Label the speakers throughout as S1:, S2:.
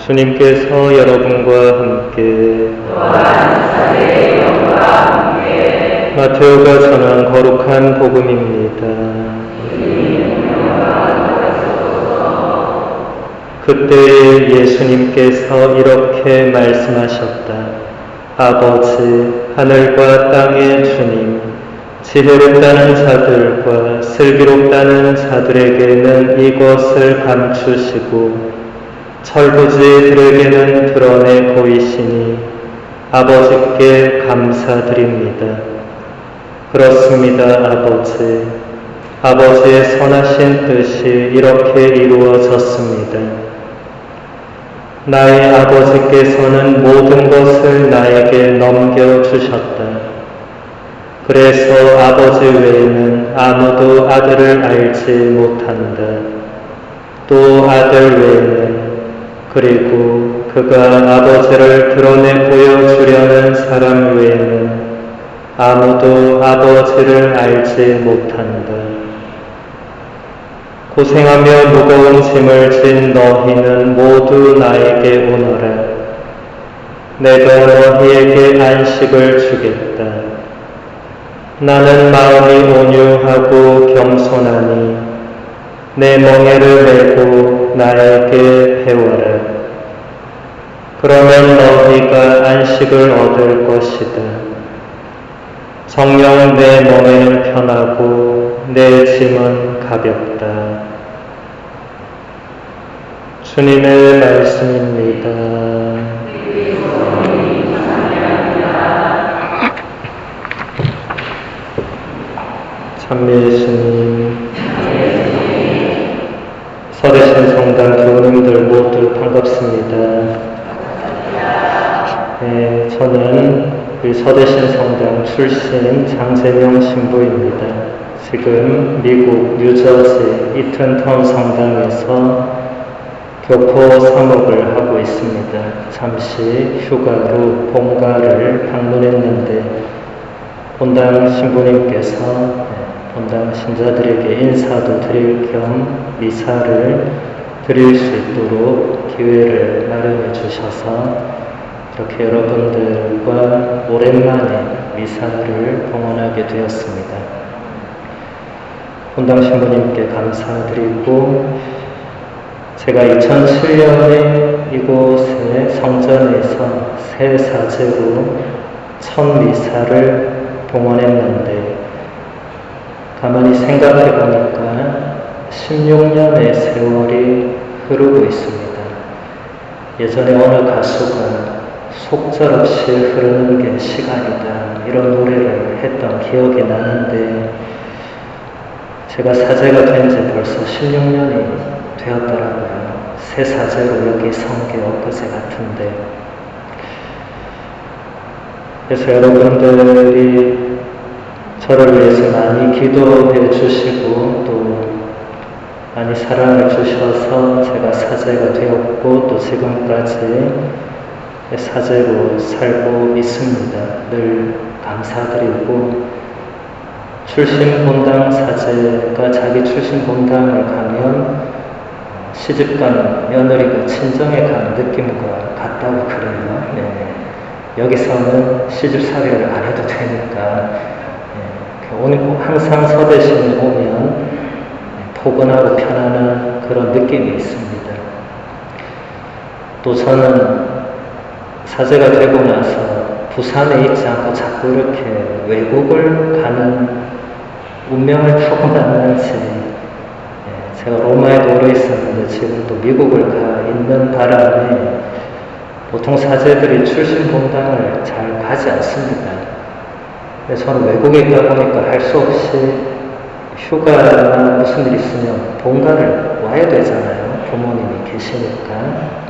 S1: 주님께서 여러분과 함께 마테오가 전한 거룩한 복음입니다. 그때 예수님께서 이렇게 말씀하셨다. 아버지, 하늘과 땅의 주님, 지혜롭다는 자들과 슬기롭다는 자들에게는 이것을 감추시고 철부지들에게는 드러내 보이시니 아버지께 감사드립니다. 그렇습니다, 아버지. 아버지의 선하신 뜻이 이렇게 이루어졌습니다. 나의 아버지께서는 모든 것을 나에게 넘겨주셨다. 그래서 아버지 외에는 아무도 아들을 알지 못한다. 또 아들 외에는 그리고 그가 아버지를 드러내 보여주려는 사람 외에는 아무도 아버지를 알지 못한다. 고생하며 무거운 짐을 진 너희는 모두 나에게 오너라. 내가 너희에게 안식을 주겠다. 나는 마음이 온유하고 겸손하니 내 멍에를 메고 나에게 배워라. 그러면 너희가 안식을 얻을 것이다. 정녕 내 멍에는 편하고 내 짐은 가볍다. 주님의 말씀입니다. 찬미 예수님, 서대신 성당 교우님들 모두 반갑습니다. 네, 저는 우리 서대신 성당 출신 장재명 신부입니다. 지금 미국 뉴저지 이튼타운 성당에서 교포 사목을 하고 있습니다. 잠시 휴가로 본가를 방문했는데 본당 신부님께서 본당 신자들에게 인사도 드릴 겸 미사를 드릴 수 있도록 기회를 마련해 주셔서 이렇게 여러분들과 오랜만에 미사를 봉헌하게 되었습니다. 본당 신부님께 감사드리고 제가 2007년에 이곳의 성전에서 새 사제로 첫 미사를 봉헌했는데 가만히 생각해 보니까 16년의 세월이 흐르고 있습니다. 예전에 어느 가수가 속절없이 흐르는 게 시간이다 이런 노래를 했던 기억이 나는데 제가 사제가 된 지 벌써 16년이 되었더라고요. 새 사제로 여기 선 게 엊그제 같은데 그래서 여러분들이 저를 위해서 많이 기도해 주시고 또 많이 사랑을 주셔서 제가 사제가 되었고 또 지금까지 사제로 살고 있습니다. 늘 감사드리고 출신 본당 사제가 자기 출신 본당을 가면 시집간 며느리가 친정에 가는 느낌과 같다고 그래요. 네. 여기서는 시집살이를 안 해도 되니까 항상 서대신에 오면 포근하고 편안한 그런 느낌이 있습니다. 또 저는 사제가 되고 나서 부산에 있지 않고 자꾸 이렇게 외국을 가는 운명을 타고났는지 제가 로마에도 오래 있었는데 지금 또 미국을 가 있는 바람에 보통 사제들이 출신 본당을 잘 가지 않습니다. 저는 외국에 있다 보니까 할 수 없이 휴가나 무슨 일 있으면 본가를 와야 되잖아요. 부모님이 계시니까.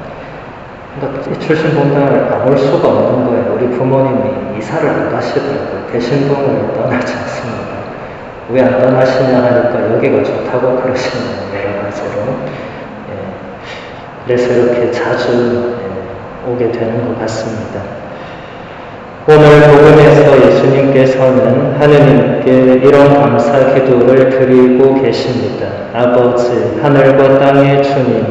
S1: 그러니까 출신 본당을 안 올 수가 없는 거예요. 우리 부모님이 이사를 안 가시더라고요. 대신동을 떠나지 않습니다. 왜 안 떠나시냐 하니까 여기가 좋다고 그러시네요. 여러 가지로. 그래서 이렇게 자주 오게 되는 것 같습니다. 오늘 복음에서 예수님께서는 하느님께 이런 감사 기도를 드리고 계십니다. 아버지, 하늘과 땅의 주님,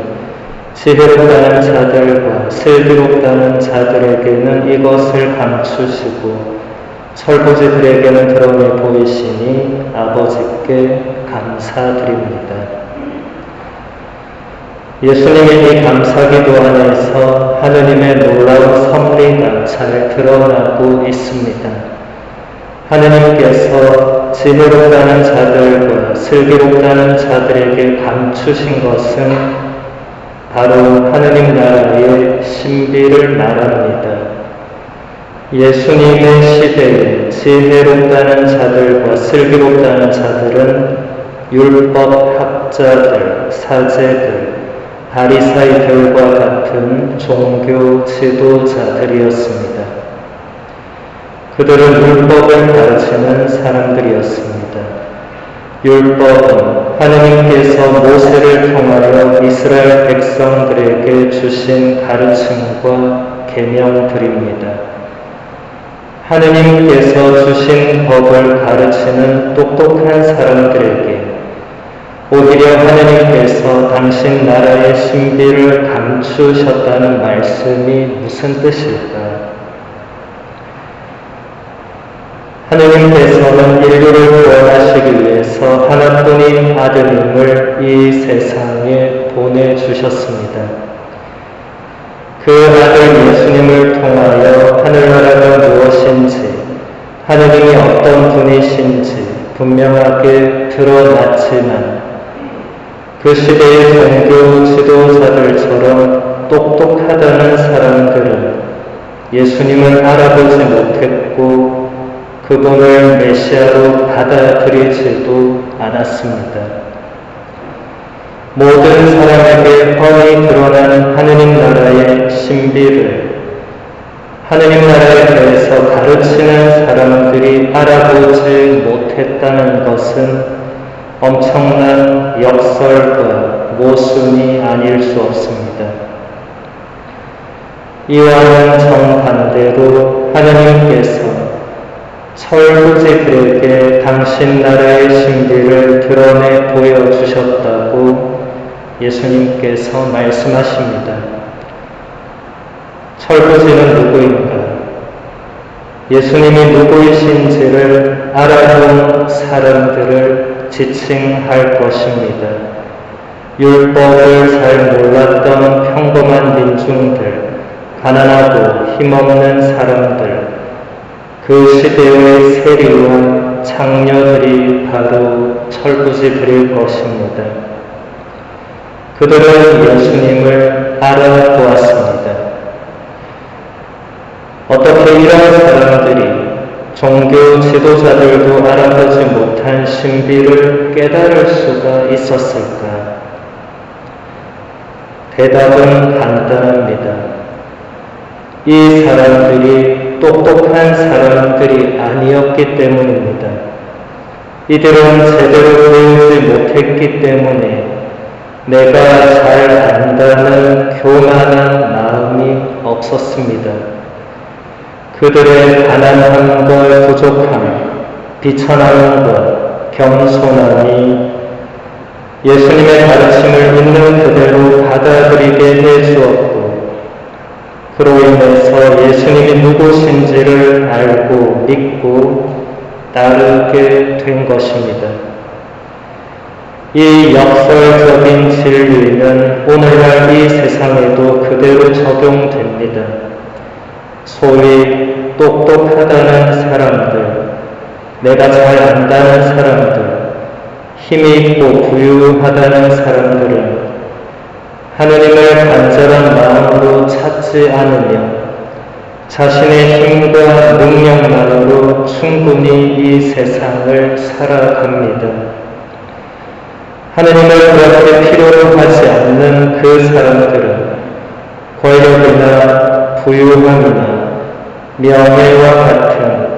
S1: 지혜롭다는 자들과 슬기롭다는 자들에게는 이것을 감추시고 철부지들에게는 드러내 보이시니 아버지께 감사드립니다. 예수님의 이 감사기도 안에서 하느님의 놀라운 섭리가 잘 드러나고 있습니다. 하느님께서 지혜롭다는 자들과 슬기롭다는 자들에게 감추신 것은 바로 하느님 나라의 신비를 말합니다. 예수님의 시대에 지혜롭다는 자들과 슬기롭다는 자들은 율법 학자들, 사제들, 바리사이들과 같은 종교 지도자들이었습니다. 그들은 율법을 가르치는 사람들이었습니다. 율법은 하느님께서 모세를 통하여 이스라엘 백성들에게 주신 가르침과 계명들입니다. 하느님께서 주신 법을 가르치는 똑똑한 사람들에게 오히려 하느님께서 당신 나라의 신비를 감추셨다는 말씀이 무슨 뜻일까? 하느님께서는 인류를 구원하시기 위해서 하나뿐인 아드님을 이 세상에 보내주셨습니다. 그 아들 예수님을 통하여 하늘나라가 무엇인지, 하느님이 어떤 분이신지 분명하게 드러났지만 그 시대의 종교 지도자들처럼 똑똑하다는 사람들은 예수님을 알아보지 못했고 그분을 메시아로 받아들이지도 않았습니다. 모든 사람에게 뻔히 드러난 하느님 나라의 신비를 하느님 나라에 대해서 가르치는 사람들이 알아보지 못했다는 것은 엄청난 역설과 모순이 아닐 수 없습니다. 이와는 정반대로 하느님께서 철부지들에게 당신 나라의 신비를 드러내 보여주셨다고 예수님께서 말씀하십니다. 철부지는 누구인가? 예수님이 누구이신지를 알아본 사람들을 지칭할 것입니다. 율법을 잘 몰랐던 평범한 민중들, 가난하고 힘없는 사람들, 그 시대의 세리와 창녀들이 바로 철부지들일 것입니다. 그들은 예수님을 알아보았습니다. 어떻게 이런 사람들이 종교 지도자들도 알아보지 못한 신비를 깨달을 수가 있었을까? 대답은 간단합니다. 이 사람들이 똑똑한 사람들이 아니었기 때문입니다. 이들은 제대로 배우지 못했기 때문에 내가 잘 안다는 교만한 마음이 없었습니다. 그들의 가난함과 부족함, 비천한 것, 겸손함이 예수님의 가르침을 있는 그대로 받아들이게 해주었고 그로 인해서 예수님이 누구신지를 알고 믿고 따르게 된 것입니다. 이 역설적인 진리는 오늘날 이 세상에도 그대로 적용됩니다. 소위 똑똑하다는 사람들, 내가 잘 안다는 사람들, 힘이 있고 부유하다는 사람들은 하느님을 간절한 마음으로 찾지 않으며 자신의 힘과 능력만으로 충분히 이 세상을 살아갑니다. 하느님을 그렇게 필요로 하지 않는 그 사람들은 권력이나 부유함이나 명예와 같은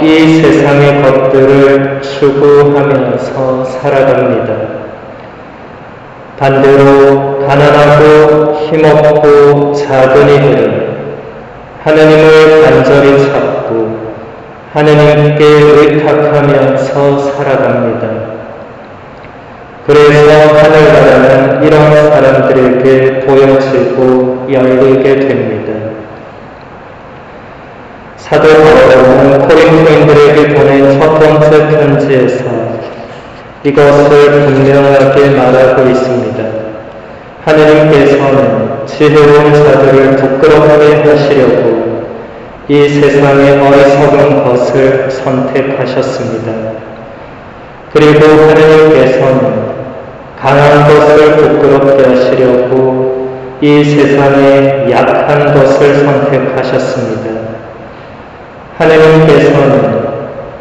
S1: 이 세상의 것들을 추구하면서 살아갑니다. 반대로 가난하고 힘없고 작은 이들은 하느님을 간절히 찾고 하느님께 의탁하면서 살아갑니다. 그래서 하늘나라는 이런 사람들에게 보여지고 열리게 됩니다. 사도 바울은 코린토인들에게 보낸 첫 번째 편지에서 이것을 분명하게 말하고 있습니다. 하느님께서는 지혜로운 자들을 부끄럽게 하시려고 이 세상의 어리석은 것을 선택하셨습니다. 그리고 하느님께서는 강한 것을 부끄럽게 하시려고 이 세상의 약한 것을 선택하셨습니다. 하느님께서는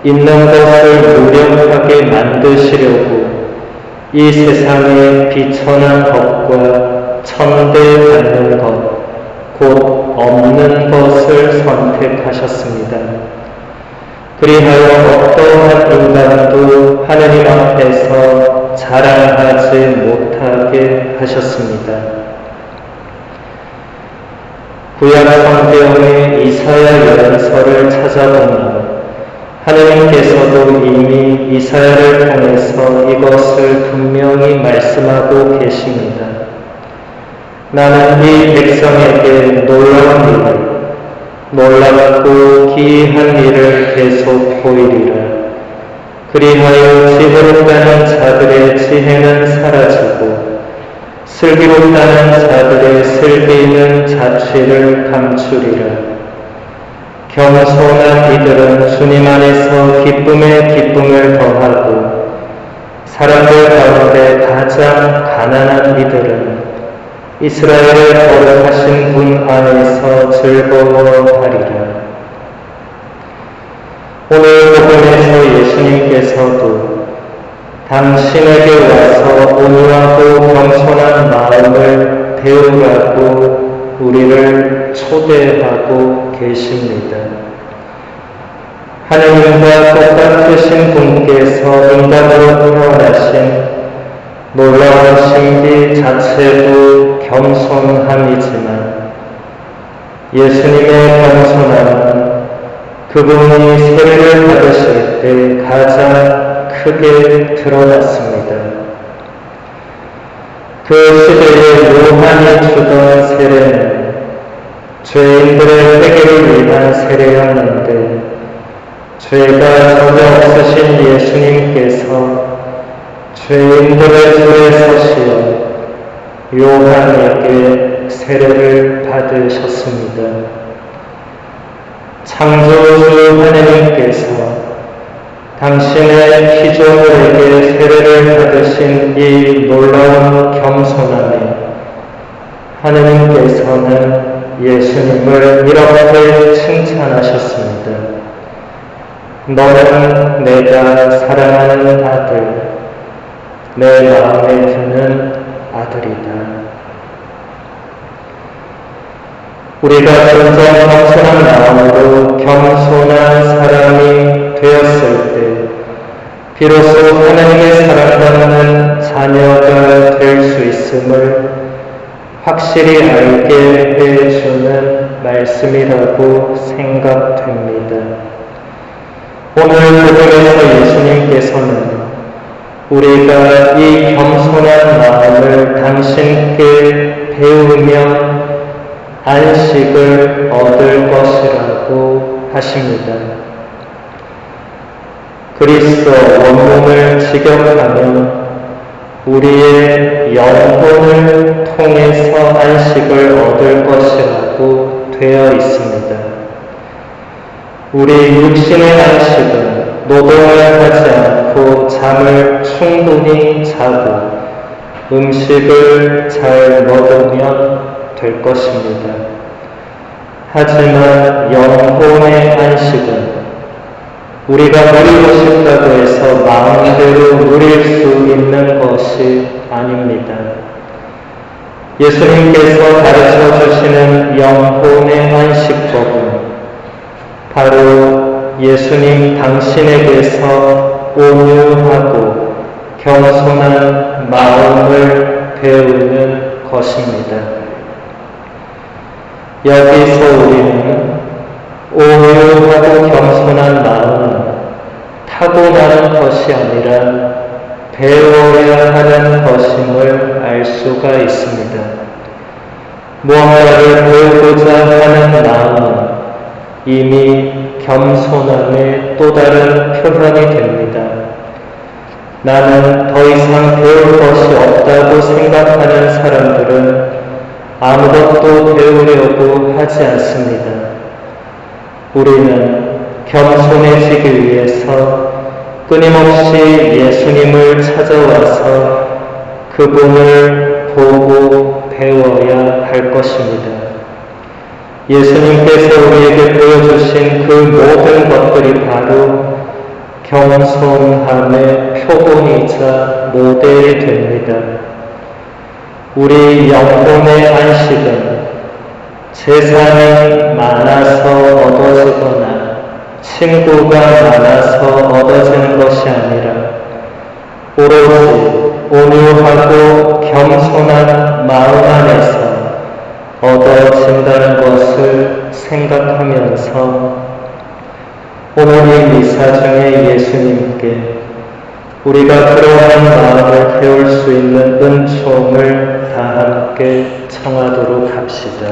S1: 있는 것을 무력하게 만드시려고 이 세상의 비천한 것과 천대받는 것, 곧 없는 것을 선택하셨습니다. 그리하여 어떠한 인간도 하느님 앞에서 자랑하지 못하게 하셨습니다. 구약 성경의 이사야 예언서를 찾아보면 하느님께서도 이미 이사야를 통해서 이것을 분명히 말씀하고 계십니다. 나는 이 백성에게 놀랍고 기이한 일을 계속 보이리라. 그리하여 지혜롭다는 자들의 지혜는 사라지고 슬기롭다는 자들의 슬기는 자취를 감추리라. 겸손한 이들은 주님 안에서 기쁨에 기쁨을 더하고 사람들 가운데 가장 가난한 이들은 이스라엘을 거룩하신 분 안에서 즐거워하리라. 오늘 복음에서 예수님께서도 당신에게 와서 온유하고 겸손한 마음을 배우라고 우리를 초대하고 계십니다. 하느님과 똑같으신 분께서 인간으로 태어나신 놀라운 신비 자체도 겸손함이지만 예수님의 겸손함은 그분이 세례를 받으실 때 가장 크게 드러났습니다. 그 시대에 요한이 주던 세례는 죄인들의 회개를 위한 세례였는데 죄가 전혀 없으신 예수님께서 죄인들의 줄에 서시어 요한에게 세례를 받으셨습니다. 창조주 하느님께서 당신의 피조물에게 세례를 받으신 이 놀라운 겸손함에 하느님께서는 예수님을 이렇게 칭찬하셨습니다. 너는 내가 사랑하는 아들, 내 마음에 드는 아들이다. 우리가 진정 겸손한 마음으로 겸손한 사람이 되었을 때 비로소 하나님의 사랑받는 자녀가 될 수 있음을 확실히 알게 해주는 말씀이라고 생각됩니다. 오늘 복음에서 예수님께서는 우리가 이 겸손한 마음을 당신께 배우며 안식을 얻을 것이라고 하십니다. 그리스도 원문을 직역하면 우리의 영혼을 통해서 안식을 얻을 것이라고 되어 있습니다. 우리 육신의 안식은 노동을 하지 않고 잠을 충분히 자고 음식을 잘 먹으면 될 것입니다. 하지만 영혼의 안식은 우리가 누리고 싶다고 해서 마음대로 누릴 수 있는 것이 아닙니다. 예수님께서 가르쳐 주시는 영혼의 안식법은 바로 예수님 당신에게서 온유하고 겸손한 마음을 배우는 것입니다. 여기서 우리는 온유하고 겸손한 마음은 타고나는 것이 아니라 배워야 하는 것임을 알 수가 있습니다. 무언가를 배우고자 하는 마음은 이미 겸손함의 또 다른 표현이 됩니다. 나는 더 이상 배울 것이 없다고 생각하는 사람들은 아무것도 배우려고 하지 않습니다. 우리는 겸손해지기 위해서 끊임없이 예수님을 찾아와서 그분을 보고 배워야 할 것입니다. 예수님께서 우리에게 보여주신 그 모든 것들이 바로 겸손함의 표본이자 모델이 됩니다. 우리 영혼의 안식은 재산이 많아서 얻어지거나 친구가 많아서 얻어지는 것이 아니라 오로지 온유하고 겸손한 마음 안에서 얻어진다는 것을 생각하면서 오늘 이 미사 중에 예수님께 우리가 그러한 마음을 배울 수 있는 은총을 다 함께 청하도록 합시다.